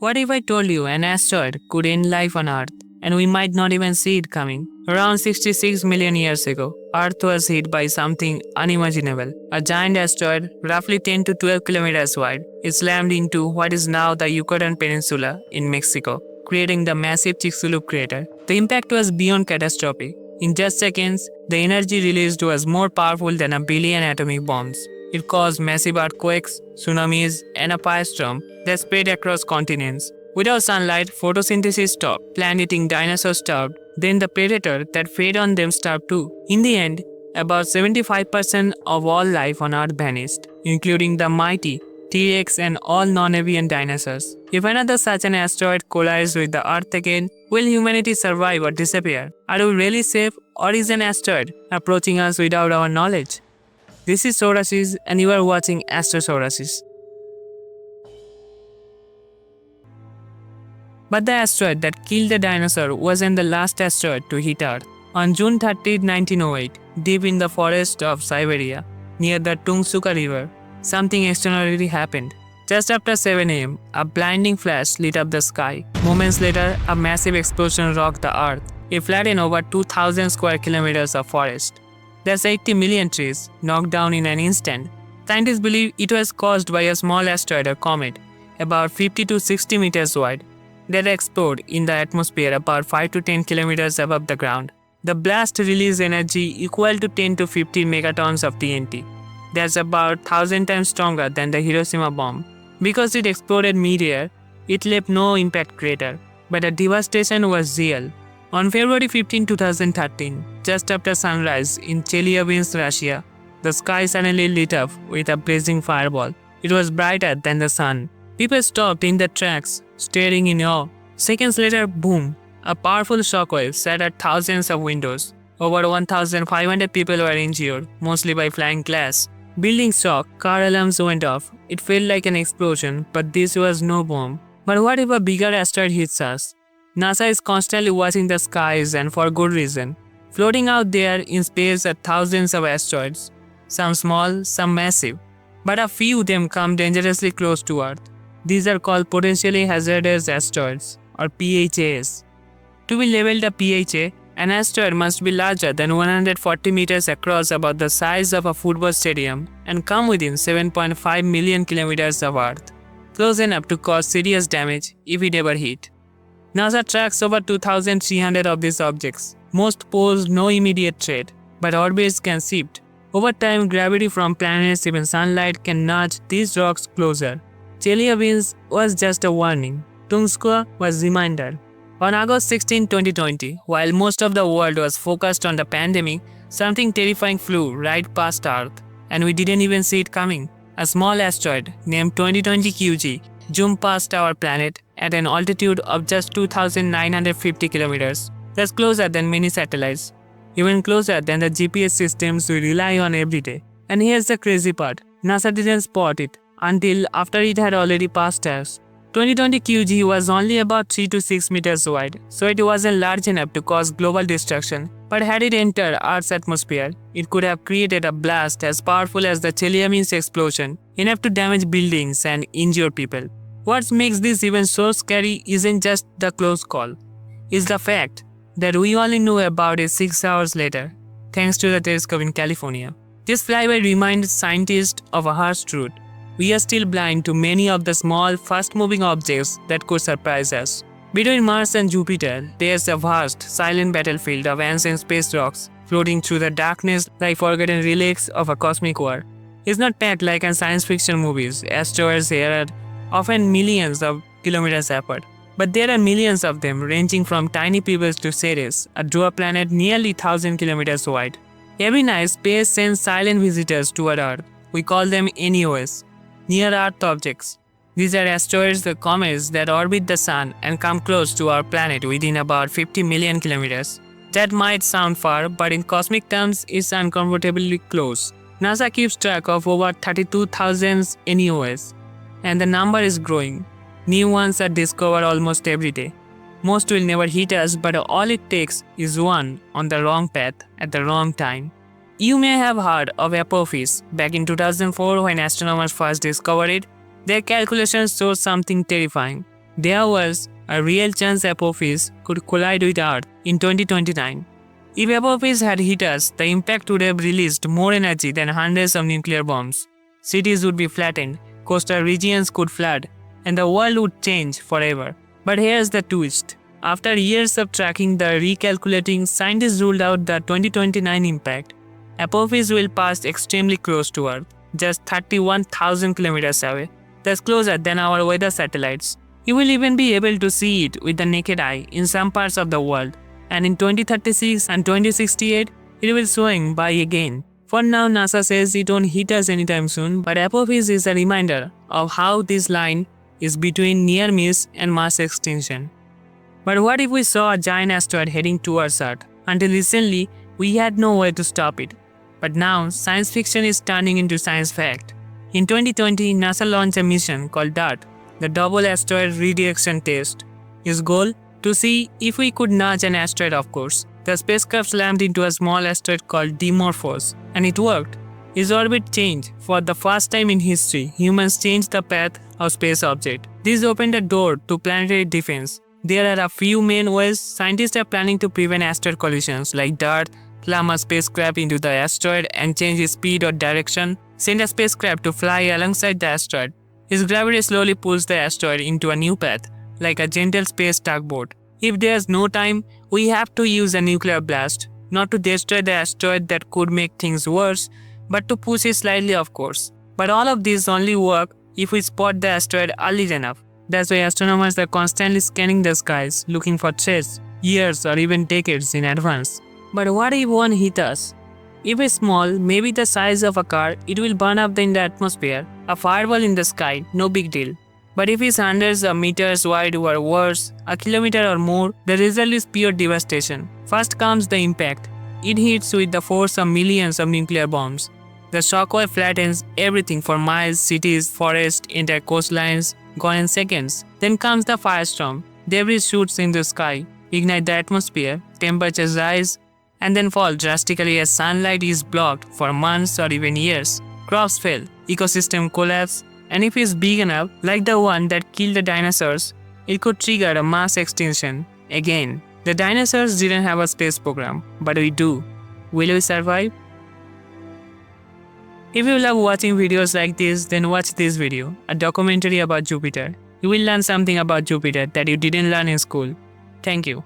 What if I told you an asteroid could end life on Earth and we might not even see it coming? Around 66 million years ago, Earth was hit by something unimaginable. A giant asteroid, roughly 10 to 12 kilometers wide, slammed into what is now the Yucatán Peninsula in Mexico, creating the massive Chicxulub Crater. The impact was beyond catastrophic. In just seconds, the energy released was more powerful than a billion atomic bombs. It caused massive earthquakes, tsunamis, and a firestorm that spread across continents. Without sunlight, photosynthesis stopped, plant-eating dinosaurs starved, then the predator that fed on them starved too. In the end, about 75% of all life on Earth vanished, including the mighty T-Rex and all non-avian dinosaurs. If another such an asteroid collides with the Earth again, will humanity survive or disappear? Are we really safe, or is an asteroid approaching us without our knowledge? This is Sorasis and you are watching Astrosorasis. But the asteroid that killed the dinosaur wasn't the last asteroid to hit Earth. On June 30, 1908, deep in the forest of Siberia, near the Tungshuka River, something extraordinary happened. Just after 7 am, a blinding flash lit up the sky. Moments later, a massive explosion rocked the Earth. It flattened over 2,000 square kilometers of forest. That's 80 million trees knocked down in an instant. Scientists believe it was caused by a small asteroid or comet, about 50 to 60 meters wide, that exploded in the atmosphere about 5 to 10 kilometers above the ground. The blast released energy equal to 10 to 15 megatons of TNT. That's about 1,000 times stronger than the Hiroshima bomb. Because it exploded mid-air, it left no impact crater, but the devastation was real. On February 15, 2013, just after sunrise in Chelyabinsk, Russia, the sky suddenly lit up with a blazing fireball. It was brighter than the sun. People stopped in their tracks, staring in awe. Seconds later, boom! A powerful shockwave shattered thousands of windows. Over 1,500 people were injured, mostly by flying glass. Buildings shocked, car alarms went off. It felt like an explosion, but this was no bomb. But what if a bigger asteroid hits us? NASA is constantly watching the skies, and for good reason. Floating out there in space are thousands of asteroids, some small, some massive. But a few of them come dangerously close to Earth. These are called potentially hazardous asteroids, or PHAs. To be labeled a PHA, an asteroid must be larger than 140 meters across, about the size of a football stadium, and come within 7.5 million kilometers of Earth, close enough to cause serious damage if it ever hit. NASA tracks over 2,300 of these objects. Most pose no immediate threat, but orbits can shift. Over time, gravity from planets, even sunlight, can nudge these rocks closer. Chelyabinsk was just a warning. Tungshuka was a reminder. On August 16, 2020, while most of the world was focused on the pandemic, something terrifying flew right past Earth, and we didn't even see it coming. A small asteroid named 2020 QG zoomed past our planet at an altitude of just 2,950 kilometers. That's closer than many satellites, even closer than the GPS systems we rely on every day. And here's the crazy part. NASA didn't spot it until after it had already passed us. 2020 QG was only about 3 to 6 meters wide, so it wasn't large enough to cause global destruction. But had it entered Earth's atmosphere, it could have created a blast as powerful as the Chelyabinsk explosion, enough to damage buildings and injure people. What makes this even so scary isn't just the close call. It's the fact that we only knew about it 6 hours later, thanks to the telescope in California. This flyby reminds scientists of a harsh truth. We are still blind to many of the small, fast-moving objects that could surprise us. Between Mars and Jupiter, there's a vast, silent battlefield of ancient space rocks floating through the darkness like forgotten relics of a cosmic war. It's not packed like in science fiction movies. Asteroids here are often millions of kilometers apart. But there are millions of them, ranging from tiny pebbles to Ceres, a dwarf planet nearly 1,000 kilometers wide. Every night, space sends silent visitors toward Earth. We call them NEOs, near-Earth objects. These are asteroids or comets that orbit the Sun and come close to our planet within about 50 million kilometers. That might sound far, but in cosmic terms, it's uncomfortably close. NASA keeps track of over 32,000 NEOs, and the number is growing. New ones are discovered almost every day. Most will never hit us, but all it takes is one on the wrong path at the wrong time. You may have heard of Apophis. Back in 2004, when astronomers first discovered it, their calculations showed something terrifying. there was a real chance Apophis could collide with Earth in 2029. If Apophis had hit us, the impact would have released more energy than hundreds of nuclear bombs. Cities would be flattened, coastal regions could flood, and the world would change forever. But here's the twist. After years of tracking the recalculating, scientists ruled out the 2029 impact. Apophis will pass extremely close to Earth, just 31,000 kilometers away. That's closer than our weather satellites. You will even be able to see it with the naked eye in some parts of the world, and in 2036 and 2068, it will swing by again. For now, NASA says it won't hit us anytime soon, but Apophis is a reminder of how this line is between near miss and mass extinction. But what if we saw a giant asteroid heading towards Earth? Until recently, we had no way to stop it. But now, science fiction is turning into science fact. In 2020, NASA launched a mission called DART, the Double Asteroid Redirection Test. Its goal? To see if we could nudge an asteroid, of course. The spacecraft slammed into a small asteroid called Dimorphos, and it worked. Its orbit changed. For the first time in history, humans changed the path of space object. This opened a door to planetary defense. There are a few main ways scientists are planning to prevent asteroid collisions, like DART, slam a spacecraft into the asteroid and change its speed or direction, send a spacecraft to fly alongside the asteroid. Its gravity slowly pulls the asteroid into a new path, like a gentle space tugboat. If there's no time, we have to use a nuclear blast, not to destroy the asteroid that could make things worse, but to push it slightly, of course. But all of these only work if we spot the asteroid early enough. That's why astronomers are constantly scanning the skies, looking for threats, years or even decades in advance. But what if one hit us? If it's small, maybe the size of a car, it will burn up in the atmosphere. A fireball in the sky, no big deal. But if it's hundreds of meters wide or worse, a kilometer or more, the result is pure devastation. First comes the impact. It hits with the force of millions of nuclear bombs. The shockwave flattens everything for miles, cities, forests, entire coastlines, gone in seconds. Then comes the firestorm. Debris shoots in the sky, ignite the atmosphere, temperatures rise, and then fall drastically as sunlight is blocked for months or even years. Crops fail, ecosystem collapse, and if it's big enough, like the one that killed the dinosaurs, it could trigger a mass extinction. Again, the dinosaurs didn't have a space program, but we do. Will we survive? If you love watching videos like this, then watch this video, a documentary about Jupiter. You will learn something about Jupiter that you didn't learn in school. Thank you.